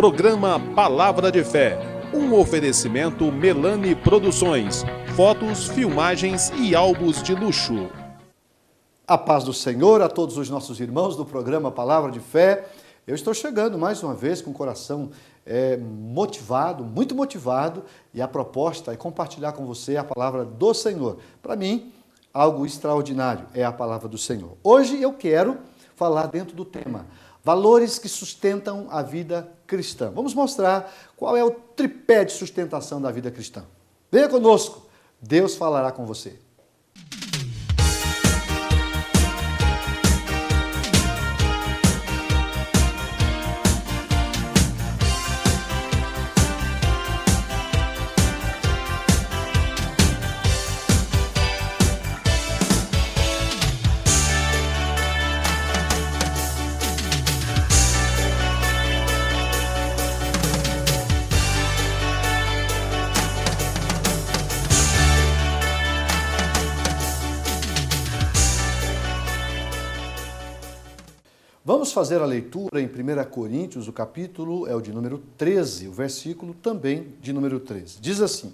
Programa Palavra de Fé, um oferecimento Melani Produções, fotos, filmagens e álbuns de luxo. A paz do Senhor a todos os nossos irmãos do programa Palavra de Fé. Eu estou chegando mais uma vez com o coração motivado, muito motivado, e a proposta é compartilhar com você a palavra do Senhor. Para mim, algo extraordinário é a palavra do Senhor. Hoje eu quero falar dentro do tema valores que sustentam a vida cristã. Vamos mostrar qual é o tripé de sustentação da vida cristã. Venha conosco, Deus falará com você. Vamos fazer a leitura em 1 Coríntios, o capítulo é o de número 13, o versículo também de número 13. Diz assim: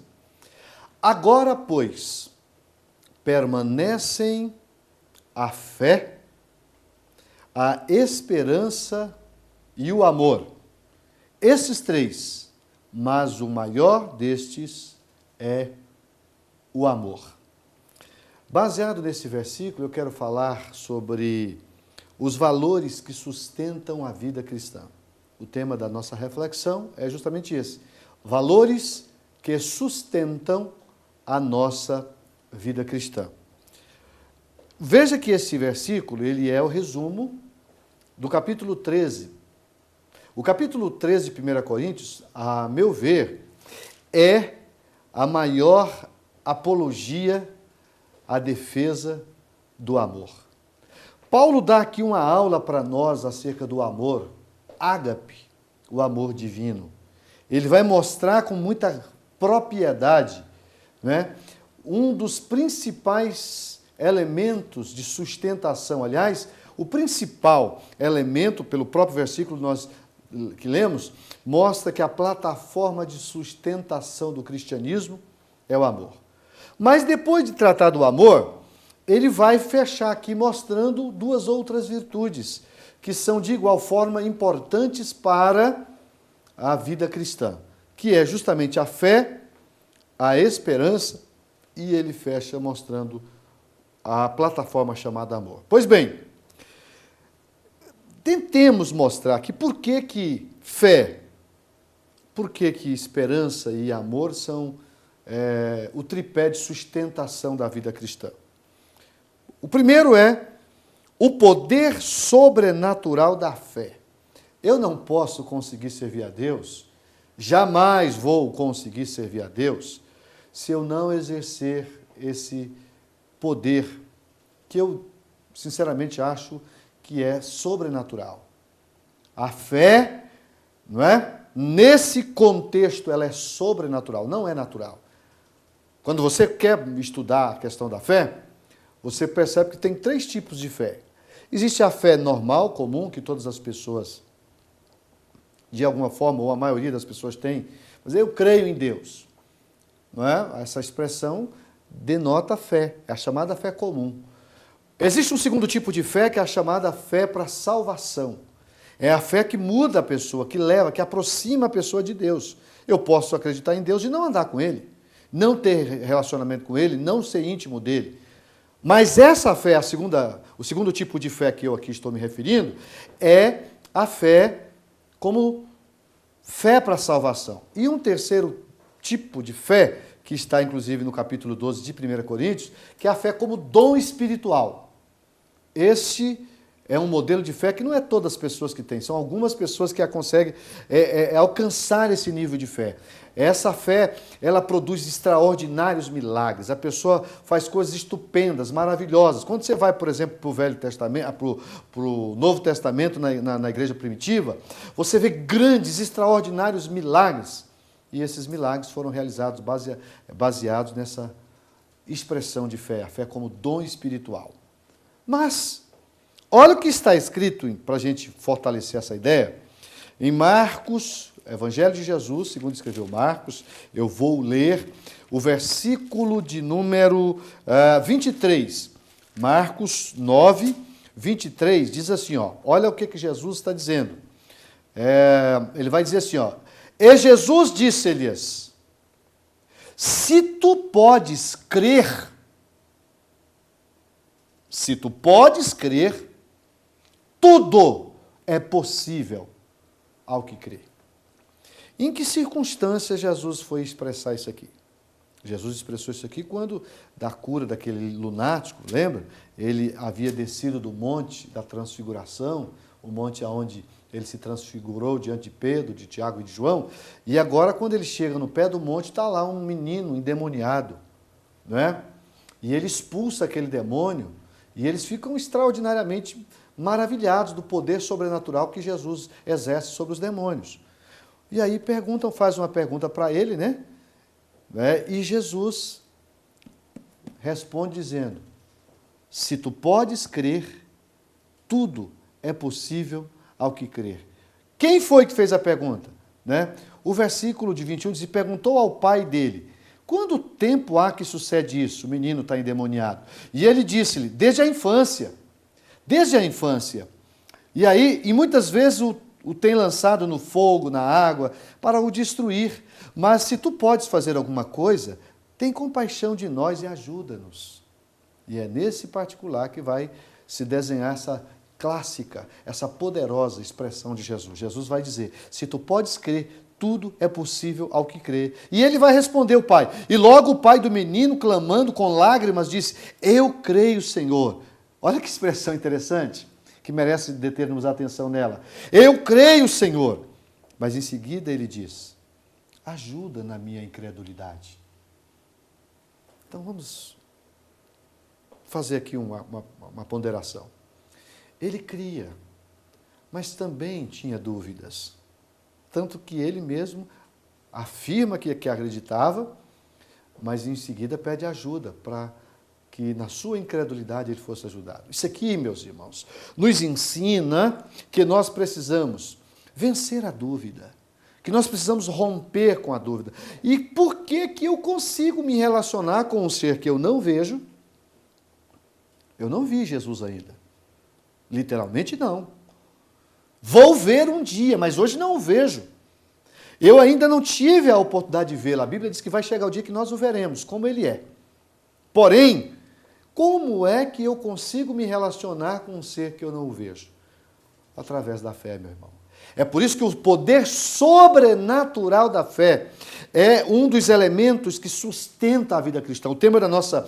agora, pois, permanecem a fé, a esperança e o amor. Esses três, mas o maior destes é o amor. Baseado nesse versículo, eu quero falar sobre os valores que sustentam a vida cristã. O tema da nossa reflexão é justamente esse: valores que sustentam a nossa vida cristã. Veja que esse versículo, ele é o resumo do capítulo 13. O capítulo 13 de 1 Coríntios, a meu ver, é a maior apologia à defesa do amor. Paulo dá aqui uma aula para nós acerca do amor, ágape, o amor divino. Ele vai mostrar com muita propriedade, né, um dos principais elementos de sustentação. Aliás, o principal elemento, pelo próprio versículo que lemos, mostra que a plataforma de sustentação do cristianismo é o amor. Mas depois de tratar do amor, ele vai fechar aqui mostrando duas outras virtudes que são de igual forma importantes para a vida cristã, que é justamente a fé, a esperança, e ele fecha mostrando a plataforma chamada amor. Pois bem, tentemos mostrar que por que fé, por que esperança e amor são o tripé de sustentação da vida cristã. O primeiro é o poder sobrenatural da fé. Eu não posso conseguir servir a Deus, jamais vou conseguir servir a Deus, se eu não exercer esse poder, que eu sinceramente acho que é sobrenatural. A fé, não é? Nesse contexto, ela é sobrenatural, não é natural. Quando você quer estudar a questão da fé, você percebe que tem três tipos de fé. Existe a fé normal, comum, que todas as pessoas, de alguma forma, ou a maioria das pessoas tem. Mas eu creio em Deus. Não é? Essa expressão denota fé, é a chamada fé comum. Existe um segundo tipo de fé, que é a chamada fé para salvação. É a fé que muda a pessoa, que leva, que aproxima a pessoa de Deus. Eu posso acreditar em Deus e não andar com Ele, não ter relacionamento com Ele, não ser íntimo dEle. Mas essa fé, o segundo tipo de fé que eu aqui estou me referindo, é a fé como fé para a salvação. E um terceiro tipo de fé, que está inclusive no capítulo 12 de 1 Coríntios, que é a fé como dom espiritual. Este é um modelo de fé que não é todas as pessoas que têm, são algumas pessoas que conseguem alcançar esse nível de fé. Essa fé, ela produz extraordinários milagres. A pessoa faz coisas estupendas, maravilhosas. Quando você vai, por exemplo, para o Velho Testamento, para o Novo Testamento na igreja primitiva, você vê grandes, extraordinários milagres. E esses milagres foram realizados baseados nessa expressão de fé, a fé como dom espiritual. Mas olha o que está escrito, para a gente fortalecer essa ideia, em Marcos, Evangelho de Jesus, segundo escreveu Marcos, eu vou ler o versículo de número 23. Marcos 9, 23, diz assim, ó, olha o que Jesus está dizendo. Ele vai dizer assim, ó, e Jesus disse-lhes, se tu podes crer, tudo é possível ao que crê. Em que circunstâncias Jesus foi expressar isso aqui? Jesus expressou isso aqui quando, da cura daquele lunático, lembra? Ele havia descido do monte da transfiguração, o monte aonde ele se transfigurou diante de Pedro, de Tiago e de João, e agora quando ele chega no pé do monte, está lá um menino endemoniado, não é? E ele expulsa aquele demônio, e eles ficam extraordinariamente maravilhados do poder sobrenatural que Jesus exerce sobre os demônios. E aí faz uma pergunta para ele, né? E Jesus responde dizendo, se tu podes crer, tudo é possível ao que crer. Quem foi que fez a pergunta? Né? O versículo de 21 diz, perguntou ao pai dele, quanto tempo há que sucede isso? O menino está endemoniado. E ele disse-lhe, desde a infância. Desde a infância. E aí, e muitas vezes o tem lançado no fogo, na água, para o destruir. Mas se tu podes fazer alguma coisa, tem compaixão de nós e ajuda-nos. E é nesse particular que vai se desenhar essa clássica, essa poderosa expressão de Jesus. Jesus vai dizer, se tu podes crer, tudo é possível ao que crê. E ele vai responder o pai. E logo o pai do menino, clamando com lágrimas, disse, eu creio, Senhor. Olha que expressão interessante, que merece determos atenção nela. Eu creio, Senhor. Mas em seguida ele diz, ajuda na minha incredulidade. Então vamos fazer aqui uma ponderação. Ele cria, mas também tinha dúvidas. Tanto que ele mesmo afirma que acreditava, mas em seguida pede ajuda para que na sua incredulidade ele fosse ajudado. Isso aqui, meus irmãos, nos ensina que nós precisamos vencer a dúvida, que nós precisamos romper com a dúvida. E por que eu consigo me relacionar com um ser que eu não vejo? Eu não vi Jesus ainda. Literalmente não. Vou ver um dia, mas hoje não o vejo. Eu ainda não tive a oportunidade de vê-lo. A Bíblia diz que vai chegar o dia que nós o veremos, como ele é. Porém, como é que eu consigo me relacionar com um ser que eu não o vejo? Através da fé, meu irmão. É por isso que o poder sobrenatural da fé é um dos elementos que sustenta a vida cristã. O tema da nossa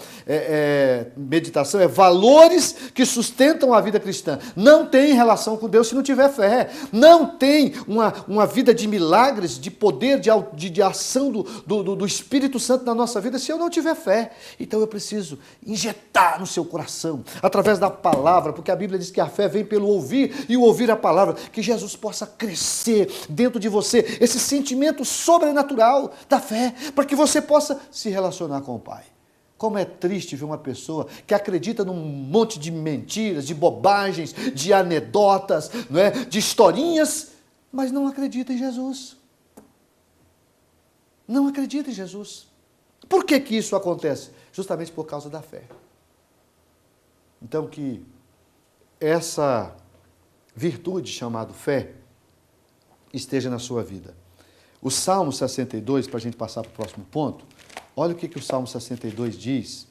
meditação é valores que sustentam a vida cristã. Não tem relação com Deus se não tiver fé. Não tem uma vida de milagres, de poder, de ação do Espírito Santo na nossa vida se eu não tiver fé. Então eu preciso injetar no seu coração, através da palavra, porque a Bíblia diz que a fé vem pelo ouvir e o ouvir a palavra, que Jesus possa crescer dentro de você esse sentimento sobrenatural da fé, para que você possa se relacionar com o Pai. Como é triste ver uma pessoa que acredita num monte de mentiras, de bobagens, de anedotas, não é? De historinhas, mas não acredita em Jesus. Não acredita em Jesus. Por que isso acontece? Justamente por causa da fé. Então que essa virtude chamada fé esteja na sua vida. O Salmo 62, para a gente passar para o próximo ponto, olha o que o Salmo 62 diz.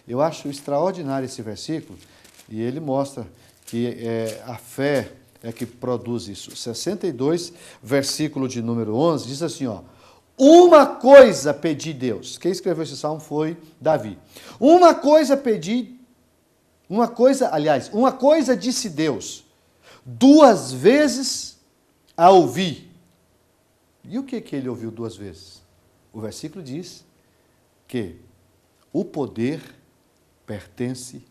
Eu acho extraordinário esse versículo, e ele mostra que a fé é que produz isso. 62, versículo de número 11, diz assim, ó, uma coisa pedi Deus. Quem escreveu esse salmo foi Davi. Uma coisa disse Deus, 2 vezes a ouvi. E o que ele ouviu 2 vezes? O versículo diz que o poder pertence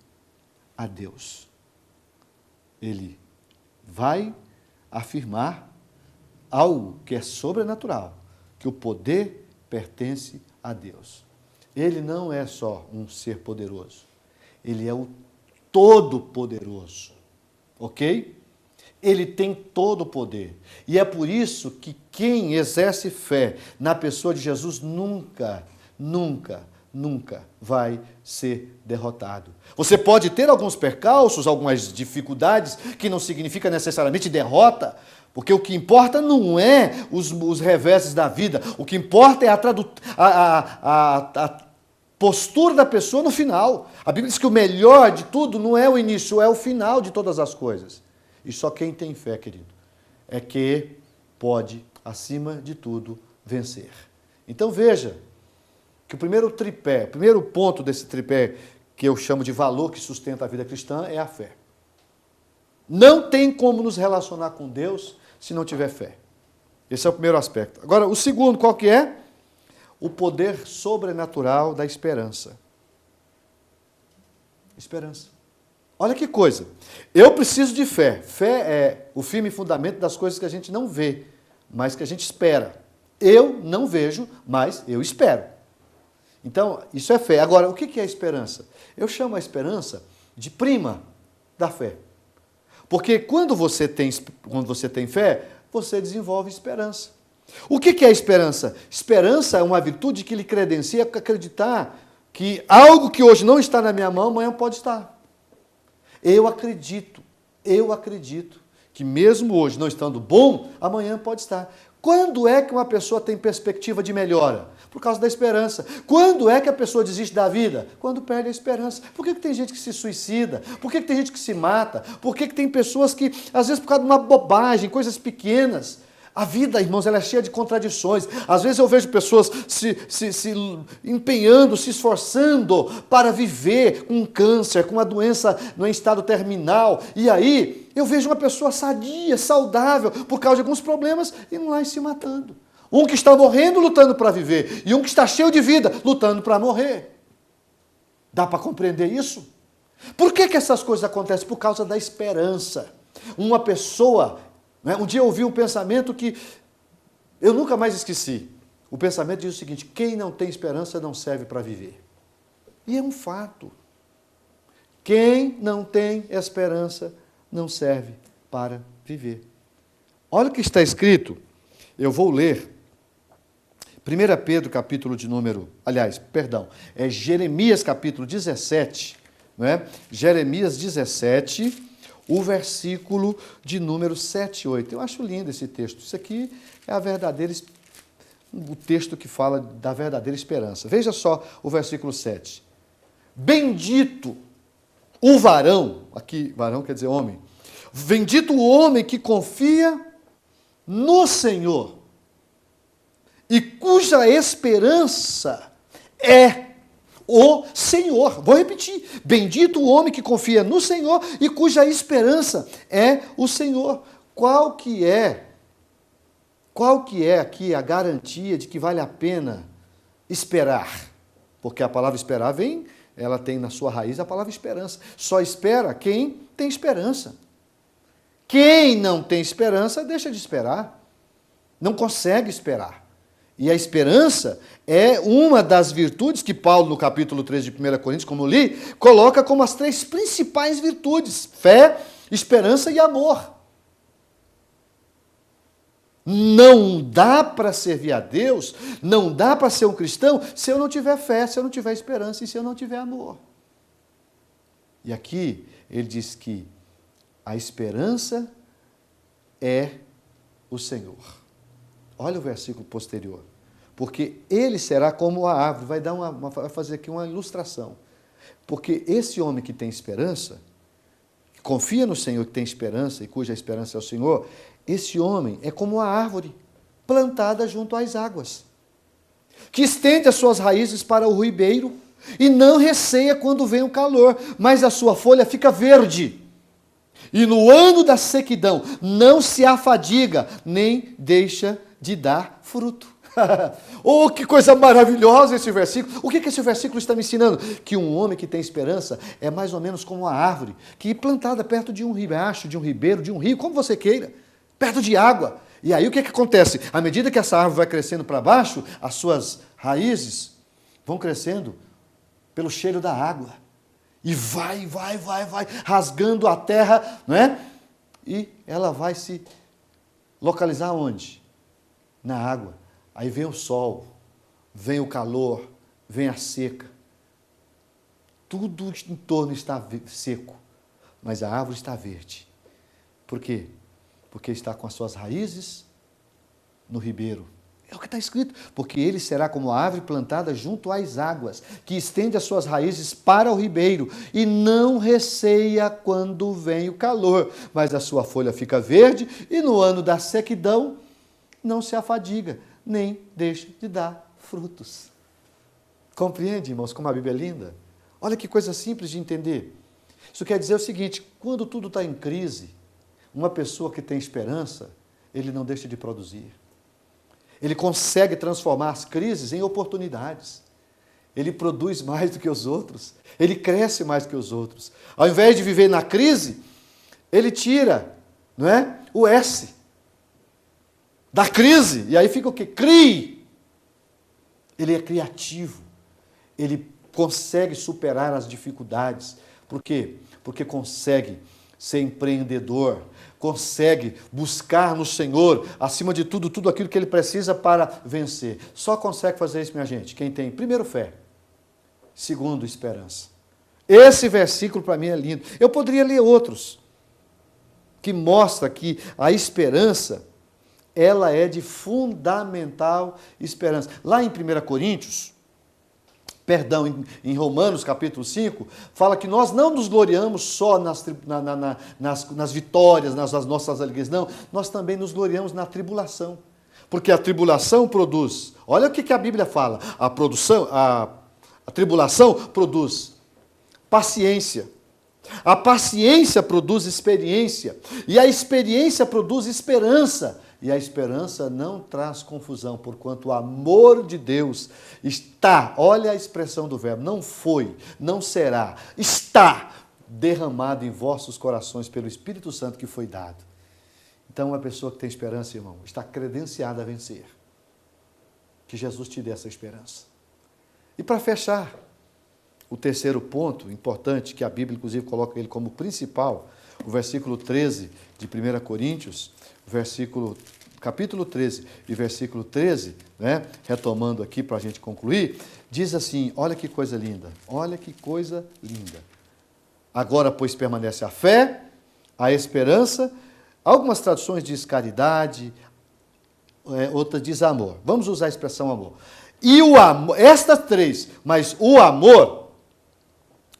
a Deus. Ele vai afirmar algo que é sobrenatural, que o poder pertence a Deus. Ele não é só um ser poderoso, ele é o Todo-Poderoso, ok? Ele tem todo o poder. E é por isso que quem exerce fé na pessoa de Jesus nunca vai ser derrotado. Você pode ter alguns percalços, algumas dificuldades, que não significa necessariamente derrota, porque o que importa não é os reveses da vida, o que importa é a postura da pessoa no final. A Bíblia diz que o melhor de tudo não é o início, é o final de todas as coisas. E só quem tem fé, querido, é que pode, acima de tudo, vencer. Então veja que o primeiro tripé, o primeiro ponto desse tripé que eu chamo de valor que sustenta a vida cristã é a fé. Não tem como nos relacionar com Deus se não tiver fé. Esse é o primeiro aspecto. Agora, o segundo, qual que é? O poder sobrenatural da esperança. Esperança. Olha que coisa. Eu preciso de fé. Fé é o firme fundamento das coisas que a gente não vê, mas que a gente espera. Eu não vejo, mas eu espero. Então, isso é fé. Agora, o que é esperança? Eu chamo a esperança de prima da fé. Porque quando você tem fé, você desenvolve esperança. O que é esperança? Esperança é uma virtude que lhe credencia acreditar que algo que hoje não está na minha mão, amanhã pode estar. Eu acredito que mesmo hoje não estando bom, amanhã pode estar. Quando é que uma pessoa tem perspectiva de melhora? Por causa da esperança. Quando é que a pessoa desiste da vida? Quando perde a esperança. Por que tem gente que se suicida? Por que tem gente que se mata? Por que tem pessoas que, às vezes por causa de uma bobagem, coisas pequenas... A vida, irmãos, ela é cheia de contradições. Às vezes eu vejo pessoas se empenhando, se esforçando para viver com um câncer, com uma doença em estado terminal. E aí eu vejo uma pessoa sadia, saudável, por causa de alguns problemas, indo lá e se matando. Um que está morrendo, lutando para viver. E um que está cheio de vida, lutando para morrer. Dá para compreender isso? Por que essas coisas acontecem? Por causa da esperança. Uma pessoa... Um dia eu ouvi um pensamento que eu nunca mais esqueci. O pensamento diz o seguinte: quem não tem esperança não serve para viver. E é um fato. Quem não tem esperança não serve para viver. Olha o que está escrito. Eu vou ler. 1 Pedro, capítulo de número... é Jeremias, capítulo 17. Não é? Jeremias 17... o versículo de número 7 e 8. Eu acho lindo esse texto. Isso aqui é o texto que fala da verdadeira esperança. Veja só o versículo 7. Bendito o varão, aqui varão quer dizer homem, bendito o homem que confia no Senhor e cuja esperança é o Senhor. Vou repetir. Bendito o homem que confia no Senhor e cuja esperança é o Senhor. Qual que é aqui a garantia de que vale a pena esperar? Porque a palavra esperar ela tem na sua raiz a palavra esperança. Só espera quem tem esperança. Quem não tem esperança, deixa de esperar. Não consegue esperar. E a esperança é uma das virtudes que Paulo, no capítulo 3 de 1 Coríntios, como eu li, coloca como as 3 principais virtudes: fé, esperança e amor. Não dá para servir a Deus, não dá para ser um cristão se eu não tiver fé, se eu não tiver esperança e se eu não tiver amor. E aqui ele diz que a esperança é o Senhor. Olha o versículo posterior. Porque ele será como a árvore. Vai fazer aqui uma ilustração. Porque esse homem que tem esperança, que confia no Senhor, que tem esperança e cuja esperança é o Senhor, esse homem é como a árvore plantada junto às águas, que estende as suas raízes para o ribeiro e não receia quando vem o calor, mas a sua folha fica verde. E no ano da sequidão não se afadiga, nem deixa de dar fruto. Oh, que coisa maravilhosa esse versículo. O que esse versículo está me ensinando? Que um homem que tem esperança é mais ou menos como uma árvore que é plantada perto de um riacho, de um ribeiro, de um rio, como você queira, perto de água. E aí o que acontece? À medida que essa árvore vai crescendo para baixo, as suas raízes vão crescendo pelo cheiro da água. E vai, rasgando a terra, não é? e ela vai se localizar onde? Na água. Aí vem o sol, vem o calor, vem a seca. Tudo em torno está seco, mas a árvore está verde. Por quê? Porque está com as suas raízes no ribeiro. É o que está escrito. Porque ele será como a árvore plantada junto às águas, que estende as suas raízes para o ribeiro, e não receia quando vem o calor, mas a sua folha fica verde, e no ano da sequidão não se afadiga, nem deixa de dar frutos. Compreende, irmãos, como a Bíblia é linda? Olha que coisa simples de entender. Isso quer dizer o seguinte: quando tudo está em crise, uma pessoa que tem esperança, ele não deixa de produzir. Ele consegue transformar as crises em oportunidades. Ele produz mais do que os outros. Ele cresce mais do que os outros. Ao invés de viver na crise, ele tira, não é, o S da crise. E aí fica o quê? Crie. Ele é criativo. Ele consegue superar as dificuldades. Por quê? Porque consegue ser empreendedor, consegue buscar no Senhor, acima de tudo, tudo aquilo que ele precisa para vencer. Só consegue fazer isso, minha gente, quem tem, primeiro, fé, segundo, esperança. Esse versículo para mim é lindo. Eu poderia ler outros, que mostra que a esperança, ela é de fundamental esperança. Lá em 1 Coríntios, em Romanos capítulo 5, fala que nós não nos gloriamos só nas vitórias, nas nossas alegrias, não, nós também nos gloriamos na tribulação, porque a tribulação produz, olha o que a Bíblia fala, a tribulação produz paciência, a paciência produz experiência, e a experiência produz esperança, e a esperança não traz confusão, porquanto o amor de Deus está, olha a expressão do verbo, não foi, não será, está derramado em vossos corações pelo Espírito Santo que foi dado. Então, uma pessoa que tem esperança, irmão, está credenciada a vencer. Que Jesus te dê essa esperança. E para fechar, o terceiro ponto importante, que a Bíblia, inclusive, coloca ele como principal, o versículo 13 de 1 Coríntios, capítulo 13 e versículo 13, né, retomando aqui para a gente concluir, diz assim, olha que coisa linda, olha que coisa linda. Agora, pois, permanece a fé, a esperança, algumas traduções diz caridade, outras diz amor. Vamos usar a expressão amor. E o amor, estas três, mas o amor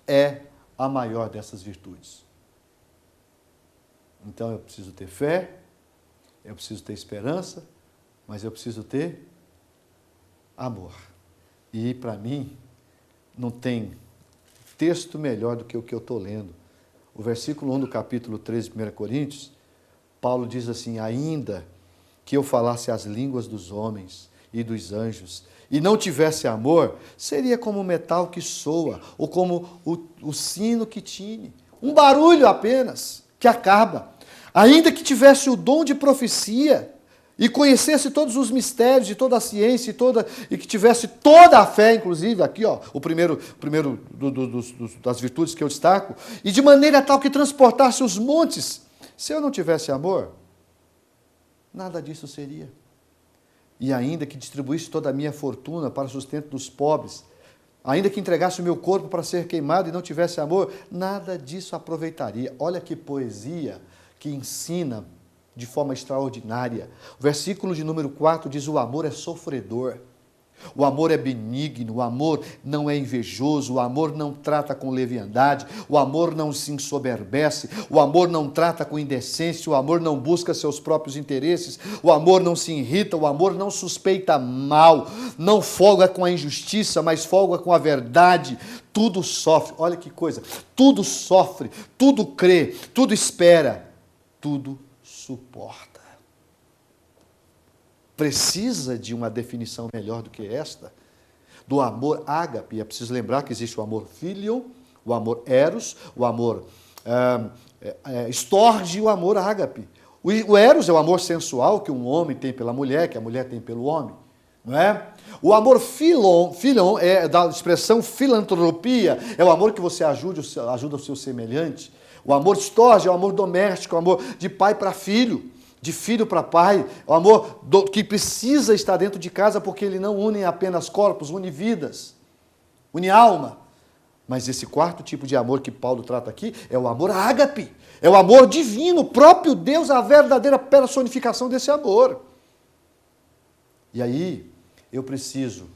é a maior dessas virtudes. Então eu preciso ter fé, eu preciso ter esperança, mas eu preciso ter amor. E para mim, não tem texto melhor do que o que eu estou lendo. O versículo 1 do capítulo 13 de 1 Coríntios, Paulo diz assim, ainda que eu falasse as línguas dos homens e dos anjos, e não tivesse amor, seria como o metal que soa, ou como o sino que tine. Um barulho apenas, que acaba. Ainda que tivesse o dom de profecia, e conhecesse todos os mistérios, de toda a ciência, e que tivesse toda a fé, inclusive, aqui, ó, o primeiro das virtudes que eu destaco, e de maneira tal que transportasse os montes. Se eu não tivesse amor, nada disso seria. E ainda que distribuísse toda a minha fortuna para o sustento dos pobres, ainda que entregasse o meu corpo para ser queimado e não tivesse amor, nada disso aproveitaria. Olha que poesia que ensina de forma extraordinária. O versículo de número 4 diz, o amor é sofredor, o amor é benigno, o amor não é invejoso, o amor não trata com leviandade, o amor não se ensoberbece, o amor não trata com indecência, o amor não busca seus próprios interesses, o amor não se irrita, o amor não suspeita mal, não folga com a injustiça, mas folga com a verdade, tudo sofre, olha que coisa, tudo sofre, tudo crê, tudo espera, tudo suporta. Precisa de uma definição melhor do que esta? Do amor ágape. É preciso lembrar que existe o amor filion, o amor eros, o amor storge e o amor ágape. O eros é o amor sensual que um homem tem pela mulher, que a mulher tem pelo homem. Não é? O amor filon é da expressão filantropia, é o amor que você ajuda o seu semelhante. O amor estorge é o amor doméstico, o amor de pai para filho, de filho para pai, o amor que precisa estar dentro de casa porque ele não une apenas corpos, une vidas, une alma. Mas esse quarto tipo de amor que Paulo trata aqui é o amor ágape, é o amor divino, o próprio Deus, a verdadeira personificação desse amor. E aí eu preciso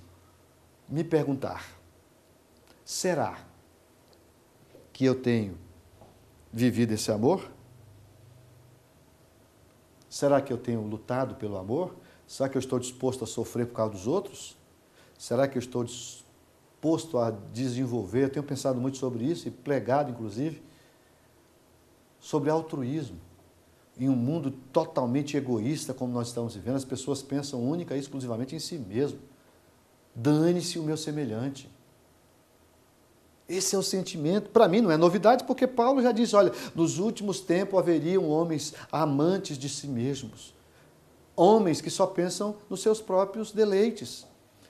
me perguntar, será que eu tenho vivido esse amor? Será que eu tenho lutado pelo amor? Será que eu estou disposto a sofrer por causa dos outros? Será que eu estou disposto a desenvolver? Eu tenho pensado muito sobre isso e pregado, inclusive, sobre altruísmo. Em um mundo totalmente egoísta, como nós estamos vivendo, as pessoas pensam única e exclusivamente em si mesmo. Dane-se o meu semelhante. Esse é o sentimento. Para mim não é novidade, porque Paulo já disse, olha, nos últimos tempos haveriam homens amantes de si mesmos. Homens que só pensam nos seus próprios deleites.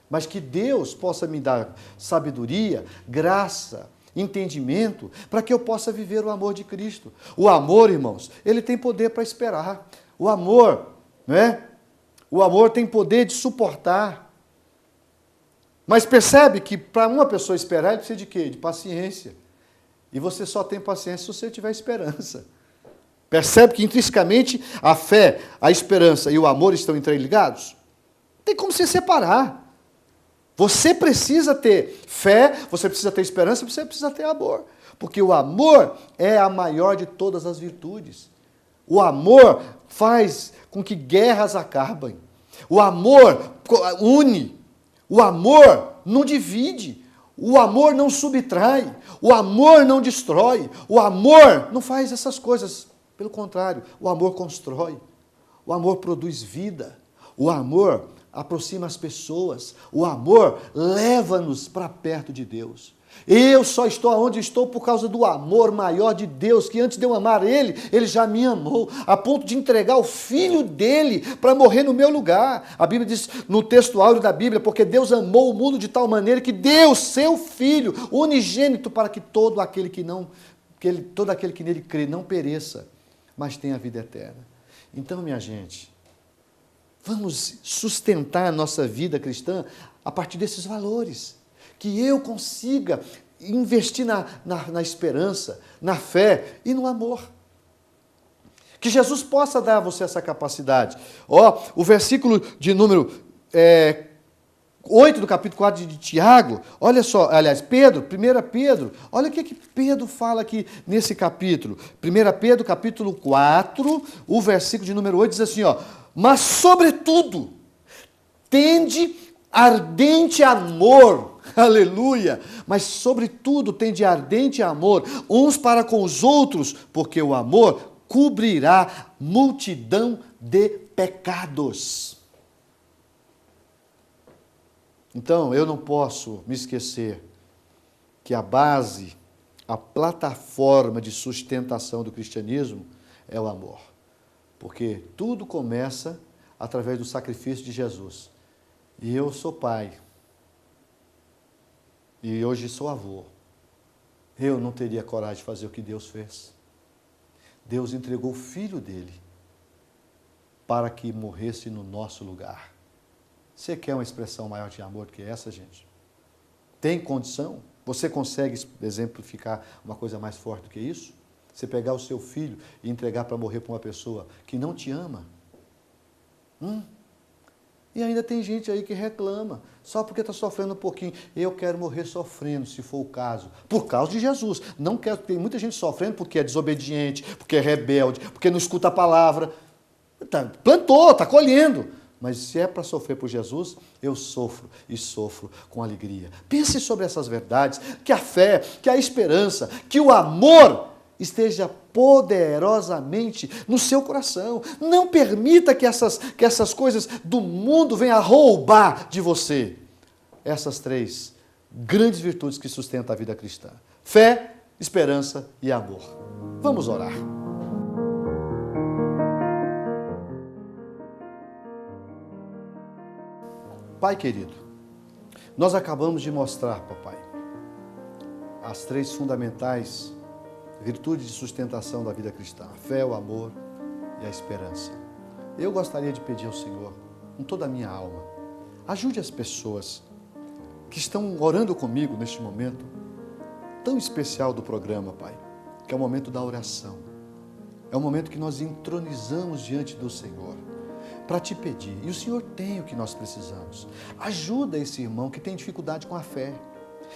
Mas que Deus possa me dar sabedoria, graça, entendimento, para que eu possa viver o amor de Cristo. O amor, irmãos, ele tem poder para esperar. O amor, não é? O amor tem poder de suportar. Mas percebe que para uma pessoa esperar, ele precisa de quê? De paciência. E você só tem paciência se você tiver esperança. Percebe que intrinsecamente a fé, a esperança e o amor estão interligados? Não tem como se separar. Você precisa ter fé, você precisa ter esperança, você precisa ter amor. Porque o amor é a maior de todas as virtudes. O amor faz com que guerras acabem. O amor une. O amor não divide. O amor não subtrai. O amor não destrói. O amor não faz essas coisas. Pelo contrário, o amor constrói. O amor produz vida. O amor aproxima as pessoas. O amor leva-nos para perto de Deus. Eu só estou onde estou por causa do amor maior de Deus, que antes de eu amar Ele, Ele já me amou, a ponto de entregar o Filho dEle para morrer no meu lugar. A Bíblia diz, no texto áureo da Bíblia, porque Deus amou o mundo de tal maneira que deu seu Filho unigênito para que todo aquele que nele crê não pereça, mas tenha a vida eterna. Então, minha gente, vamos sustentar a nossa vida cristã a partir desses valores. Que eu consiga investir na esperança, na fé e no amor. Que Jesus possa dar a você essa capacidade. O versículo de número 8 do capítulo 4 de Tiago, olha só, aliás, 1 Pedro, olha o que Pedro fala aqui nesse capítulo. 1 Pedro, capítulo 4, o versículo de número 8 diz assim, mas sobretudo, tende ardente amor, aleluia, mas sobretudo tende ardente amor uns para com os outros, porque o amor cobrirá multidão de pecados. Então, eu não posso me esquecer que a base, a plataforma de sustentação do cristianismo é o amor. Porque tudo começa através do sacrifício de Jesus. E eu sou pai. E hoje sou avô. Eu não teria coragem de fazer o que Deus fez. Deus entregou o Filho dele para que morresse no nosso lugar. Você quer uma expressão maior de amor do que essa, gente? Tem condição? Você consegue exemplificar uma coisa mais forte do que isso? Você pegar o seu filho e entregar para morrer para uma pessoa que não te ama? E ainda tem gente aí que reclama, só porque está sofrendo um pouquinho. Eu quero morrer sofrendo, se for o caso. Por causa de Jesus. Não quero, tem muita gente sofrendo porque é desobediente, porque é rebelde, porque não escuta a palavra. Plantou, está colhendo. Mas se é para sofrer por Jesus, eu sofro e sofro com alegria. Pense sobre essas verdades, que a fé, que a esperança, que o amor esteja poderosamente no seu coração. Não permita que essas coisas do mundo venham a roubar de você essas três grandes virtudes que sustentam a vida cristã: fé, esperança e amor. Vamos orar. Pai querido, nós acabamos de mostrar, papai, as três fundamentais virtude de sustentação da vida cristã, a fé, o amor e a esperança. Eu gostaria de pedir ao Senhor, com toda a minha alma, ajude as pessoas que estão orando comigo neste momento tão especial do programa, Pai, que é o momento da oração. É o momento que nós entronizamos diante do Senhor para te pedir. E o Senhor tem o que nós precisamos. Ajuda esse irmão que tem dificuldade com a fé,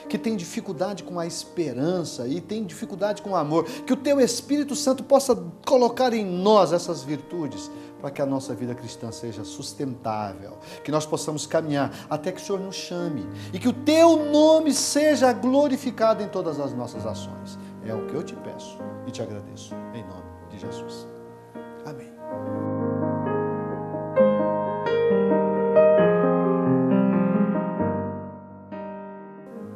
que tem dificuldade com a esperança e tem dificuldade com o amor. Que o Teu Espírito Santo possa colocar em nós essas virtudes para que a nossa vida cristã seja sustentável, que nós possamos caminhar até que o Senhor nos chame e que o Teu nome seja glorificado em todas as nossas ações. É o que eu te peço e te agradeço, em nome de Jesus. Amém.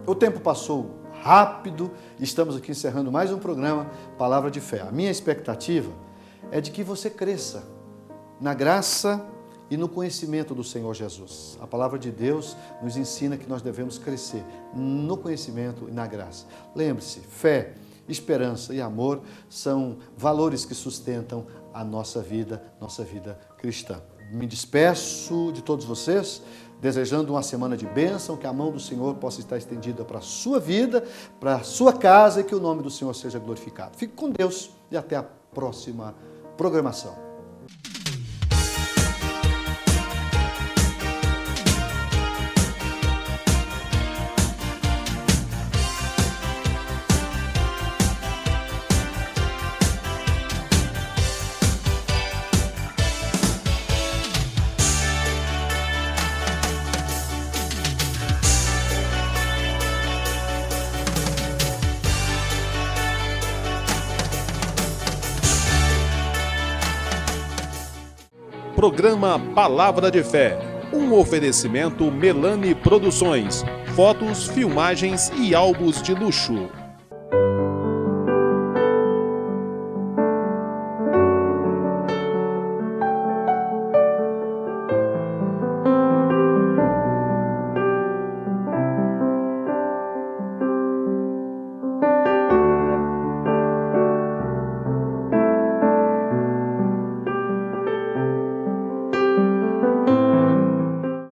O tempo passou rápido, estamos aqui encerrando mais um programa, Palavra de Fé. A minha expectativa é de que você cresça na graça e no conhecimento do Senhor Jesus. A palavra de Deus nos ensina que nós devemos crescer no conhecimento e na graça. Lembre-se, fé, esperança e amor são valores que sustentam a nossa vida cristã. Me despeço de todos vocês, desejando uma semana de bênção, que a mão do Senhor possa estar estendida para a sua vida, para a sua casa e que o nome do Senhor seja glorificado. Fique com Deus e até a próxima programação. Programa Palavra de Fé, um oferecimento Melani Produções, fotos, filmagens e álbuns de luxo.